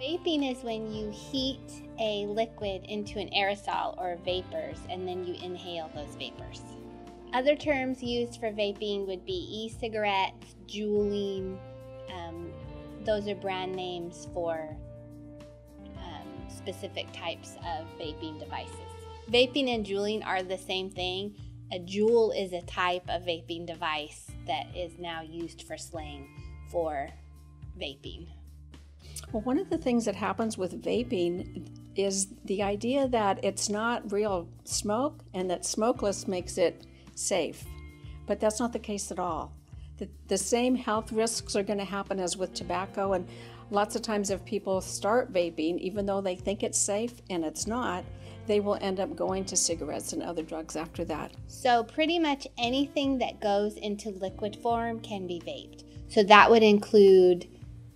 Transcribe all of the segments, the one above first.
Vaping is when you heat a liquid into an aerosol or vapors and then you inhale those vapors. Other terms used for vaping would be e-cigarettes, juuling. Those are brand names for specific types of vaping devices. Vaping and juuling are the same thing. A juul is a type of vaping device that is now used for slang for vaping. Well, one of the things that happens with vaping is the idea that it's not real smoke and that smokeless makes it safe. But that's not the case at all. The same health risks are going to happen as with tobacco, and lots of times if people start vaping, even though they think it's safe and it's not, they will end up going to cigarettes and other drugs after that. So pretty much anything that goes into liquid form can be vaped. So that would include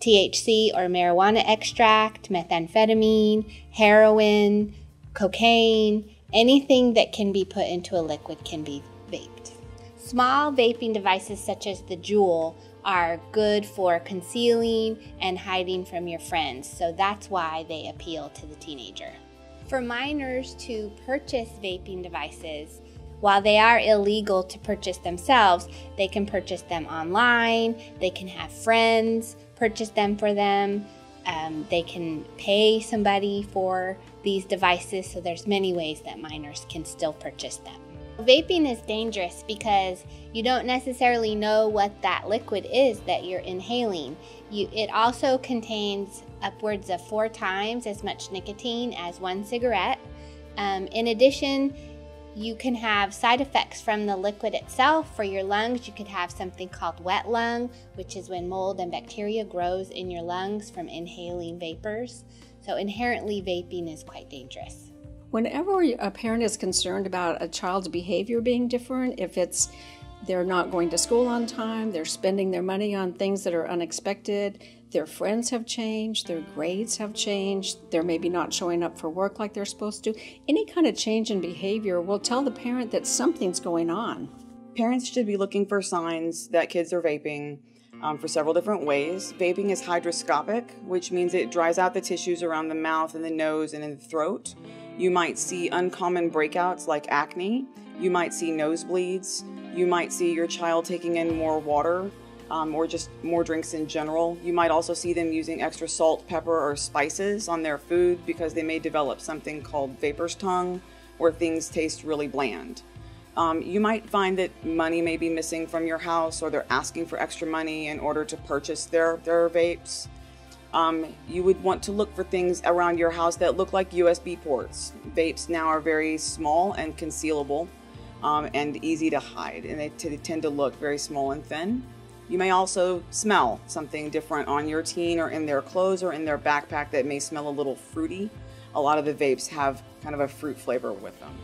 THC or marijuana extract, methamphetamine, heroin, cocaine, anything that can be put into a liquid can be vaped. Small vaping devices such as the Juul are good for concealing and hiding from your friends, so that's why they appeal to the teenager. For minors to purchase vaping devices, while they are illegal to purchase themselves, they can purchase them online, they can have friends purchase them for them, they can pay somebody for these devices, so there's many ways that minors can still purchase them. Vaping is dangerous because you don't necessarily know what that liquid is that you're inhaling. It also contains upwards of 4 times as much nicotine as one cigarette. In addition, you can have side effects from the liquid itself. For your lungs, you could have something called wet lung, which is when mold and bacteria grows in your lungs from inhaling vapors. So inherently, vaping is quite dangerous. Whenever a parent is concerned about a child's behavior being different, if it's they're not going to school on time, they're spending their money on things that are unexpected, their friends have changed, their grades have changed, they're maybe not showing up for work like they're supposed to, any kind of change in behavior will tell the parent that something's going on. Parents should be looking for signs that kids are vaping for several different ways. Vaping is hygroscopic, which means it dries out the tissues around the mouth and the nose and in the throat. You might see uncommon breakouts like acne. You might see nosebleeds. You might see your child taking in more water or just more drinks in general. You might also see them using extra salt, pepper, or spices on their food because they may develop something called vapor's tongue, where things taste really bland. You might find that money may be missing from your house, or they're asking for extra money in order to purchase their vapes. You would want to look for things around your house that look like USB ports. Vapes now are very small and concealable and easy to hide, and they tend to look very small and thin. You may also smell something different on your teen or in their clothes or in their backpack that may smell a little fruity. A lot of the vapes have kind of a fruit flavor with them.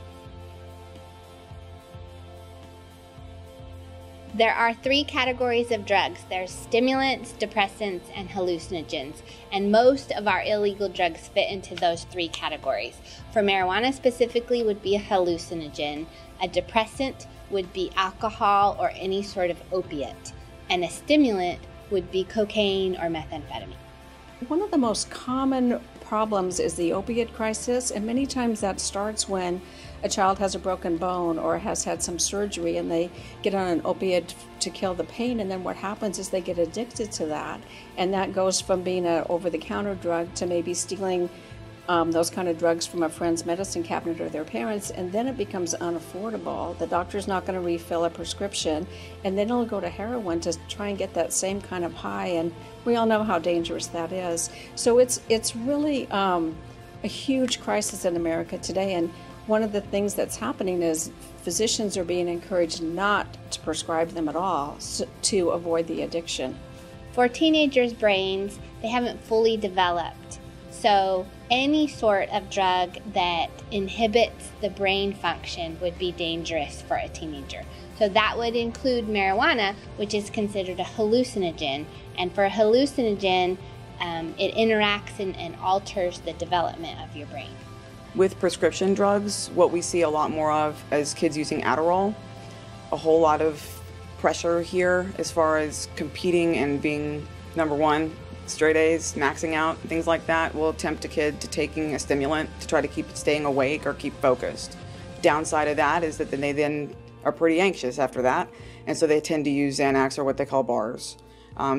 There are 3 categories of drugs. There's stimulants, depressants, and hallucinogens. And most of our illegal drugs fit into those 3 categories. For marijuana specifically would be a hallucinogen. A depressant would be alcohol or any sort of opiate. And a stimulant would be cocaine or methamphetamine. One of the most common problems is the opiate crisis, and many times that starts when a child has a broken bone or has had some surgery and they get on an opiate to kill the pain, and then what happens is they get addicted to that, and that goes from being an over-the-counter drug to maybe stealing those kind of drugs from a friend's medicine cabinet or their parents, and then it becomes unaffordable. The doctor's not going to refill a prescription, and then it'll go to heroin to try and get that same kind of high, and we all know how dangerous that is. So it's really a huge crisis in America today, and one of the things that's happening is physicians are being encouraged not to prescribe them at all to avoid the addiction. For teenagers' brains, they haven't fully developed. So any sort of drug that inhibits the brain function would be dangerous for a teenager. So that would include marijuana, which is considered a hallucinogen. And for a hallucinogen, it interacts and alters the development of your brain. With prescription drugs, what we see a lot more of is kids using Adderall. A whole lot of pressure here as far as competing and being number one straight A's, maxing out, things like that will tempt a kid to taking a stimulant to try to keep staying awake or keep focused. Downside of that is that they then are pretty anxious after that, and so they tend to use Xanax or what they call bars.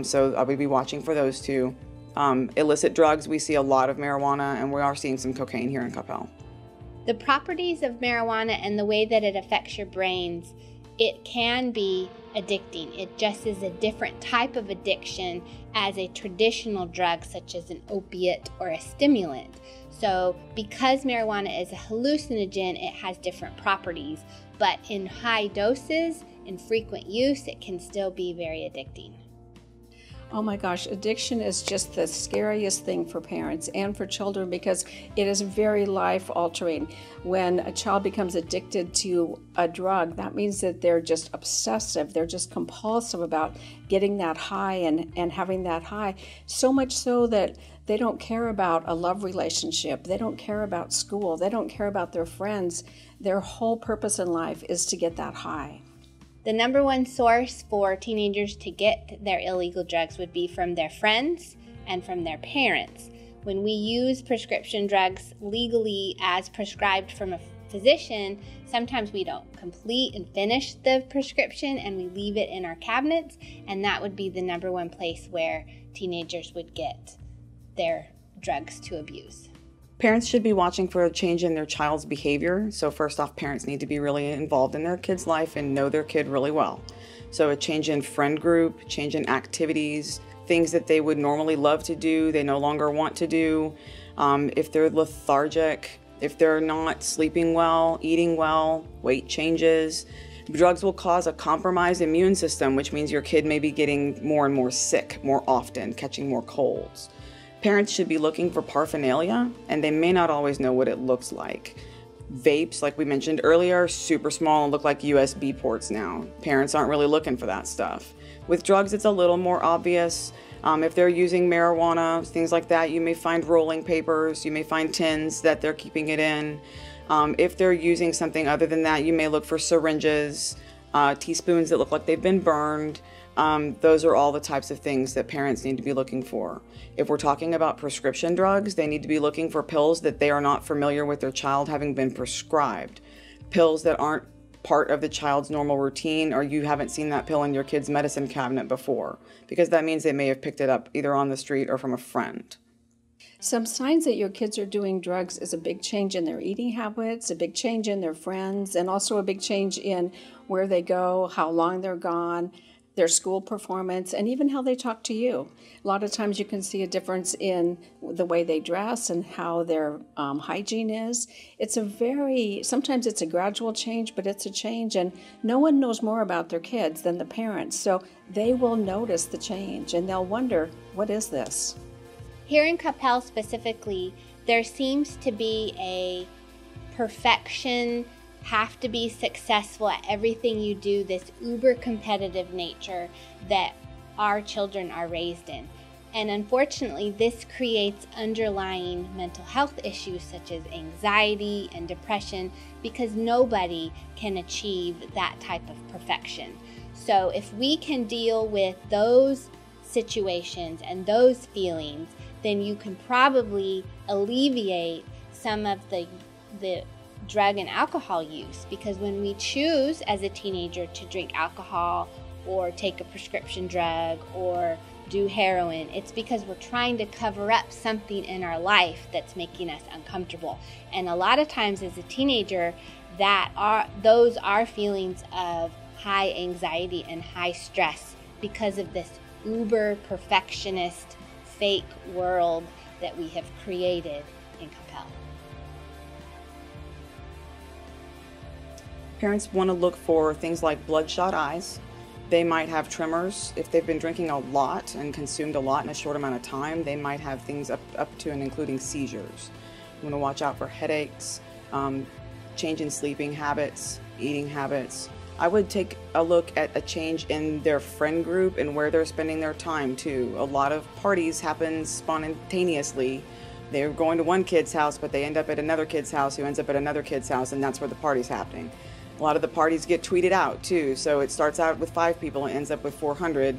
So I would be watching for those two. Illicit drugs, we see a lot of marijuana, and we are seeing some cocaine here in Coppell. The properties of marijuana and the way that it affects your brains, it can be addicting. It just is a different type of addiction as a traditional drug such as an opiate or a stimulant. So because marijuana is a hallucinogen, it has different properties, but in high doses, in frequent use, it can still be very addicting. Oh my gosh, addiction is just the scariest thing for parents and for children because it is very life-altering. When a child becomes addicted to a drug, that means that they're just obsessive, they're just compulsive about getting that high and having that high, so much so that they don't care about a love relationship, they don't care about school, they don't care about their friends. Their whole purpose in life is to get that high. The number one source for teenagers to get their illegal drugs would be from their friends and from their parents. When we use prescription drugs legally as prescribed from a physician, sometimes we don't complete and finish the prescription and we leave it in our cabinets, and that would be the number one place where teenagers would get their drugs to abuse. Parents should be watching for a change in their child's behavior. So first off, parents need to be really involved in their kid's life and know their kid really well. So a change in friend group, change in activities, things that they would normally love to do, they no longer want to do. If they're lethargic, if they're not sleeping well, eating well, weight changes. Drugs will cause a compromised immune system, which means your kid may be getting more and more sick more often, catching more colds. Parents should be looking for paraphernalia, and they may not always know what it looks like. Vapes, like we mentioned earlier, are super small and look like USB ports now. Parents aren't really looking for that stuff. With drugs, it's a little more obvious. If they're using marijuana, things like that, you may find rolling papers, you may find tins that they're keeping it in. If they're using something other than that, you may look for syringes, teaspoons that look like they've been burned. Those are all the types of things that parents need to be looking for. If we're talking about prescription drugs, they need to be looking for pills that they are not familiar with their child having been prescribed. Pills that aren't part of the child's normal routine, or you haven't seen that pill in your kid's medicine cabinet before, because that means they may have picked it up either on the street or from a friend. Some signs that your kids are doing drugs is a big change in their eating habits, a big change in their friends, and also a big change in where they go, how long they're gone, their school performance, and even how they talk to you. A lot of times you can see a difference in the way they dress and how their hygiene is. Sometimes it's a gradual change, but it's a change, and no one knows more about their kids than the parents, so they will notice the change, and they'll wonder, what is this? Here in Coppell specifically, there seems to be a perfection, have to be successful at everything you do, this uber competitive nature that our children are raised in. And unfortunately, this creates underlying mental health issues such as anxiety and depression because nobody can achieve that type of perfection. So if we can deal with those situations and those feelings, then you can probably alleviate some of the drug and alcohol use, because when we choose as a teenager to drink alcohol or take a prescription drug or do heroin, it's because we're trying to cover up something in our life that's making us uncomfortable. And a lot of times as a teenager, those are feelings of high anxiety and high stress because of this uber perfectionist fake world that we have created in Coppell. Parents want to look for things like bloodshot eyes. They might have tremors. If they've been drinking a lot and consumed a lot in a short amount of time, they might have things up to and including seizures. You want to watch out for headaches, change in sleeping habits, eating habits. I would take a look at a change in their friend group and where they're spending their time too. A lot of parties happen spontaneously. They're going to one kid's house, but they end up at another kid's house who ends up at another kid's house, and that's where the party's happening. A lot of the parties get tweeted out too, so it starts out with 5 people and ends up with 400,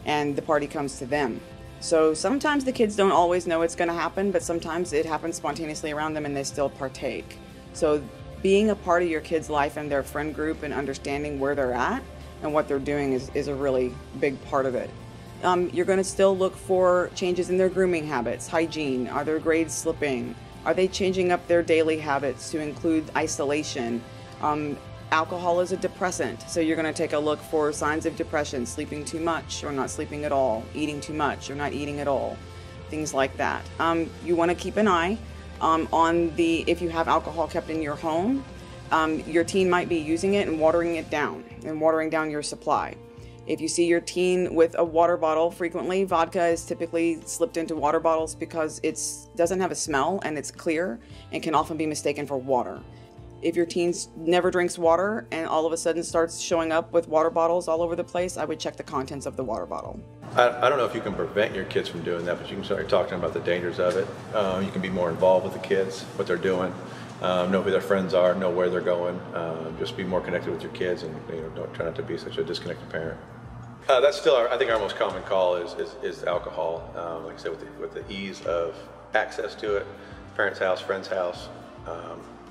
and the party comes to them. So sometimes the kids don't always know it's going to happen, but sometimes it happens spontaneously around them and they still partake. So being a part of your kid's life and their friend group and understanding where they're at and what they're doing is a really big part of it. You're going to still look for changes in their grooming habits, hygiene. Are their grades slipping? Are they changing up their daily habits to include isolation? Alcohol is a depressant, so you're going to take a look for signs of depression, sleeping too much or not sleeping at all, eating too much or not eating at all, things like that. You want to keep an eye on if you have alcohol kept in your home, your teen might be using it and watering it down and watering down your supply. If you see your teen with a water bottle frequently, vodka is typically slipped into water bottles because it doesn't have a smell and it's clear and can often be mistaken for water. If your teen never drinks water and all of a sudden starts showing up with water bottles all over the place, I would check the contents of the water bottle. I don't know if you can prevent your kids from doing that, but you can start talking about the dangers of it. You can be more involved with the kids, what they're doing, know who their friends are, know where they're going, just be more connected with your kids, and don't try not to be such a disconnected parent. That's still, I think, our most common call is alcohol. Like I said, with the ease of access to it, parents' house, friend's house,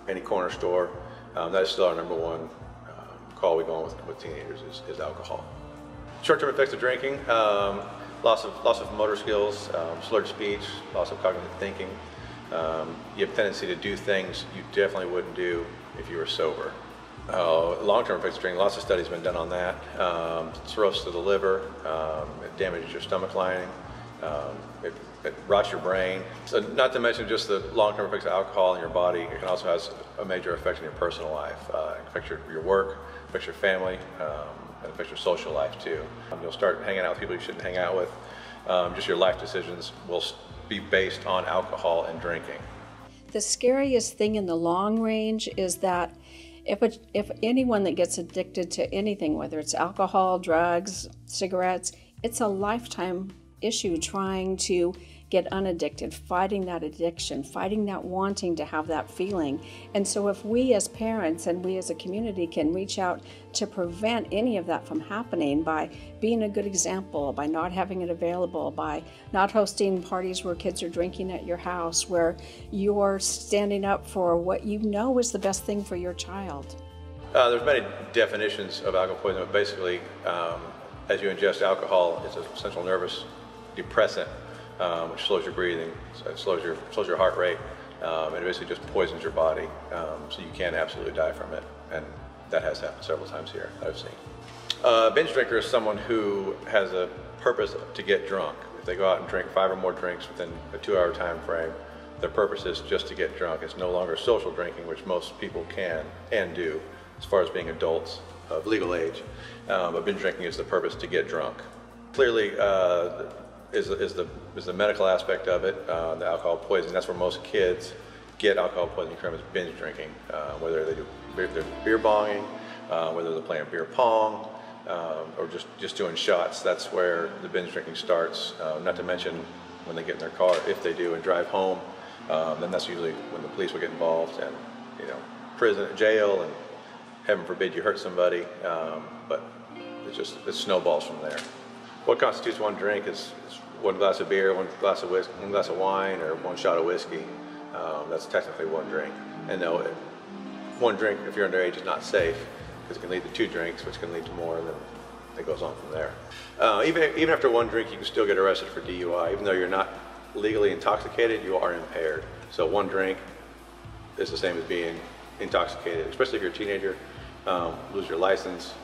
any corner store, that is still our number one call we go on with teenagers is alcohol. Short-term effects of drinking, loss of motor skills, slurred speech, loss of cognitive thinking. You have a tendency to do things you definitely wouldn't do if you were sober. Long-term effects of drinking, lots of studies have been done on that. Cirrhosis of the liver, it damages your stomach lining, it rots your brain. So not to mention just the long-term effects of alcohol in your body, it can also have a major effect on your personal life. It affects your work, affects your family, and affects your social life too. You'll start hanging out with people you shouldn't hang out with. Just your life decisions will be based on alcohol and drinking. The scariest thing in the long range is that if anyone that gets addicted to anything, whether it's alcohol, drugs, cigarettes, it's a lifetime issue trying to get unaddicted, fighting that addiction, fighting that wanting to have that feeling. And so if we as parents and we as a community can reach out to prevent any of that from happening by being a good example, by not having it available, by not hosting parties where kids are drinking at your house, where you're standing up for what you know is the best thing for your child. There's many definitions of alcohol poisoning, but basically as you ingest alcohol, it's a central nervous depressant, which slows your breathing, so it slows your heart rate, and it basically just poisons your body, so you can absolutely die from it, and that has happened several times here that I've seen. Binge drinker is someone who has a purpose to get drunk. If they go out and drink 5 or more drinks within a 2-hour time frame, their purpose is just to get drunk. It's no longer social drinking, which most people can and do as far as being adults of legal age, but binge drinking is the purpose to get drunk. Clearly, is the medical aspect of it, the alcohol poisoning. That's where most kids get alcohol poisoning from, is binge drinking, whether they do beer bonging, whether they're playing beer pong, or just doing shots. That's where the binge drinking starts. Not to mention when they get in their car, if they do, and drive home, then that's usually when the police will get involved, and prison, jail, and heaven forbid you hurt somebody, but it snowballs from there. What constitutes one drink is 1 glass of beer, 1 glass of whiskey, 1 glass of wine, or 1 shot of whiskey. That's technically 1 drink. And no, 1 drink, if you're underage, is not safe, because it can lead to 2 drinks, which can lead to more, and then it goes on from there. Even after 1 drink, you can still get arrested for DUI. Even though you're not legally intoxicated, you are impaired. So 1 drink is the same as being intoxicated, especially if you're a teenager. Lose your license.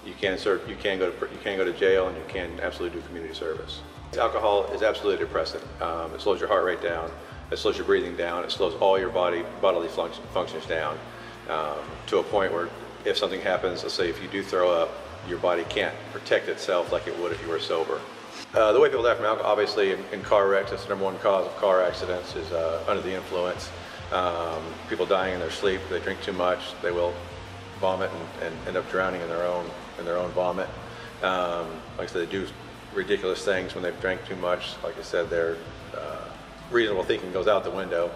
You can go to jail, and you can absolutely do community service. Alcohol is absolutely a depressant. It slows your heart rate down. It slows your breathing down. It slows all your bodily functions down to a point where if something happens, let's say if you do throw up, your body can't protect itself like it would if you were sober. The way people die from alcohol, obviously in car wrecks, that's the #1 cause of car accidents, is under the influence. People dying in their sleep, they drink too much, they will vomit and end up drowning in their own vomit. Like I said, they do ridiculous things when they've drank too much. Like I said, their reasonable thinking goes out the window,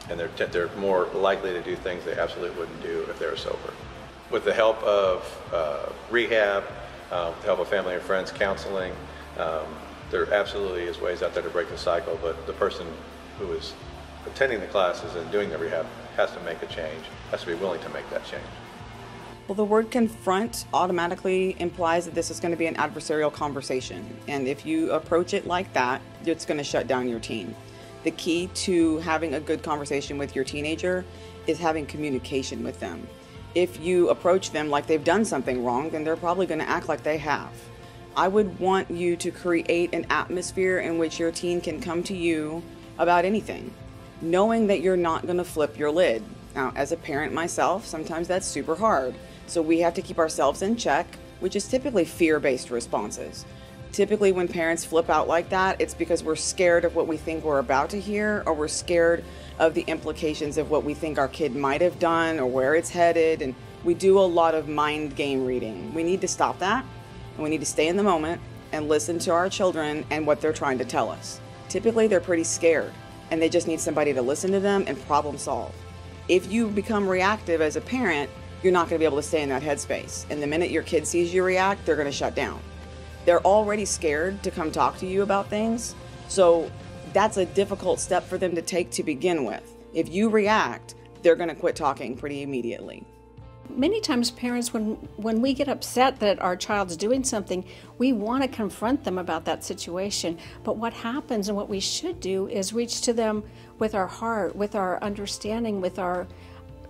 and they're more likely to do things they absolutely wouldn't do if they were sober. With the help of rehab, with the help of family and friends, counseling. There absolutely is ways out there to break the cycle, but the person who is attending the classes and doing the rehab has to make a change, has to be willing to make that change. Well, the word confront automatically implies that this is going to be an adversarial conversation. And if you approach it like that, it's going to shut down your teen. The key to having a good conversation with your teenager is having communication with them. If you approach them like they've done something wrong, then they're probably going to act like they have. I would want you to create an atmosphere in which your teen can come to you about anything, knowing that you're not going to flip your lid. Now, as a parent myself, sometimes that's super hard. So we have to keep ourselves in check, which is typically fear-based responses. Typically when parents flip out like that, it's because we're scared of what we think we're about to hear, or we're scared of the implications of what we think our kid might have done or where it's headed. And we do a lot of mind game reading. We need to stop that, and we need to stay in the moment and listen to our children and what they're trying to tell us. Typically they're pretty scared and they just need somebody to listen to them and problem solve. If you become reactive as a parent, you're not going to be able to stay in that headspace. And the minute your kid sees you react, they're going to shut down. They're already scared to come talk to you about things. So that's a difficult step for them to take to begin with. If you react, they're going to quit talking pretty immediately. Many times parents, when we get upset that our child's doing something, we want to confront them about that situation. But what happens and what we should do is reach to them with our heart, with our understanding, with our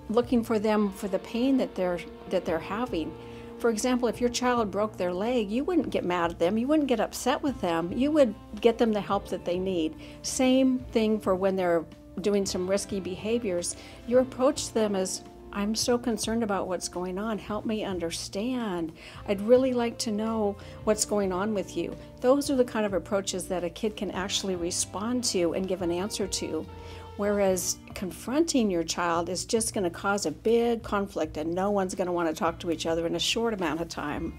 looking for them for the pain that they're having. For example, if your child broke their leg, you wouldn't get mad at them, you wouldn't get upset with them, you would get them the help that they need. Same thing for when they're doing some risky behaviors. You approach them as, I'm so concerned about what's going on, help me understand. I'd really like to know what's going on with you. Those are the kind of approaches that a kid can actually respond to and give an answer to. Whereas confronting your child is just going to cause a big conflict and no one's going to want to talk to each other in a short amount of time.